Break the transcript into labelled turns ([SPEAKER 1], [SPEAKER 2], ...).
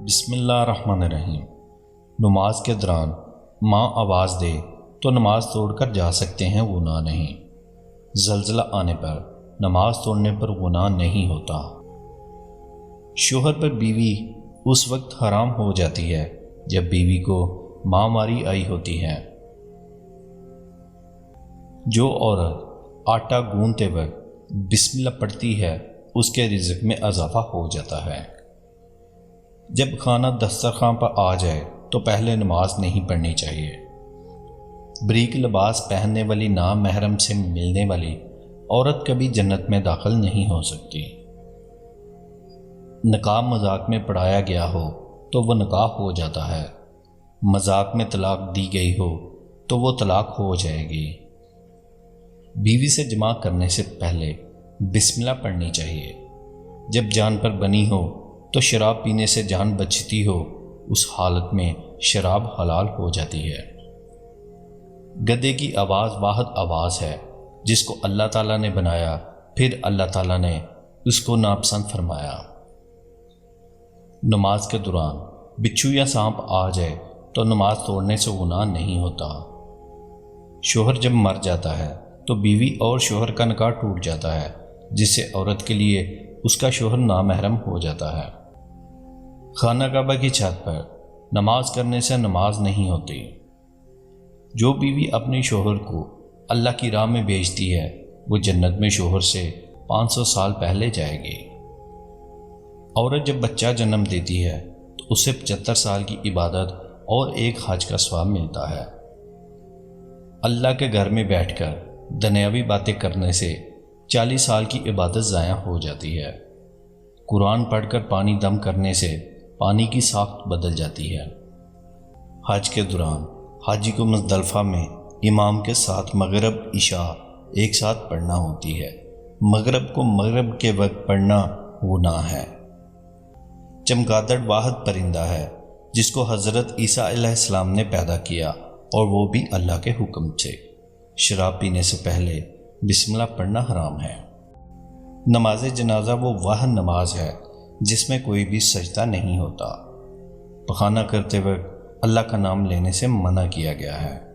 [SPEAKER 1] بسم اللہ الرحمن الرحیم۔ نماز کے دوران ماں آواز دے تو نماز توڑ کر جا سکتے ہیں، گناہ نہیں۔ زلزلہ آنے پر نماز توڑنے پر گناہ نہیں ہوتا۔ شوہر پر بیوی اس وقت حرام ہو جاتی ہے جب بیوی کو ماں ماری آئی ہوتی ہے۔ جو عورت آٹا گوندتے وقت بسم اللہ پڑھتی ہے اس کے رزق میں اضافہ ہو جاتا ہے۔ جب کھانا دسترخوان پر آ جائے تو پہلے نماز نہیں پڑھنی چاہیے۔ بریک لباس پہننے والی نامحرم سے ملنے والی عورت کبھی جنت میں داخل نہیں ہو سکتی۔ نکاح مذاق میں پڑھایا گیا ہو تو وہ نکاح ہو جاتا ہے، مذاق میں طلاق دی گئی ہو تو وہ طلاق ہو جائے گی۔ بیوی سے جماع کرنے سے پہلے بسم اللہ پڑھنی چاہیے۔ جب جان پر بنی ہو تو شراب پینے سے جان بچتی ہو، اس حالت میں شراب حلال ہو جاتی ہے۔ گدھے کی آواز واحد آواز ہے جس کو اللہ تعالیٰ نے بنایا، پھر اللہ تعالیٰ نے اس کو ناپسند فرمایا۔ نماز کے دوران بچھو یا سانپ آ جائے تو نماز توڑنے سے گناہ نہیں ہوتا۔ شوہر جب مر جاتا ہے تو بیوی اور شوہر کا نکاح ٹوٹ جاتا ہے، جس سے عورت کے لیے اس کا شوہر نامحرم ہو جاتا ہے۔ خانہ کعبہ کی چھت پر نماز کرنے سے نماز نہیں ہوتی۔ جو بیوی اپنے شوہر کو اللہ کی راہ میں بھیجتی ہے وہ جنت میں شوہر سے 500 سال پہلے جائے گی۔ عورت جب بچہ جنم دیتی ہے تو اسے 75 سال کی عبادت اور ایک حج کا ثواب ملتا ہے۔ اللہ کے گھر میں بیٹھ کر دنیاوی باتیں کرنے سے 40 سال کی عبادت ضائع ہو جاتی ہے۔ قرآن پڑھ کر پانی دم کرنے سے پانی کی ساخت بدل جاتی ہے۔ حج کے دوران حاجی کو مزدلفہ میں امام کے ساتھ مغرب عشاء ایک ساتھ پڑھنا ہوتی ہے۔ مغرب کو مغرب کے وقت پڑھنا گناہ ہے۔ چمگادڑ واحد پرندہ ہے جس کو حضرت عیسیٰ علیہ السلام نے پیدا کیا، اور وہ بھی اللہ کے حکم سے۔ شراب پینے سے پہلے بسم اللہ پڑھنا حرام ہے۔ نماز جنازہ وہ واحد نماز ہے جس میں کوئی بھی سجدہ نہیں ہوتا۔ پخانہ کرتے وقت اللہ کا نام لینے سے منع کیا گیا ہے۔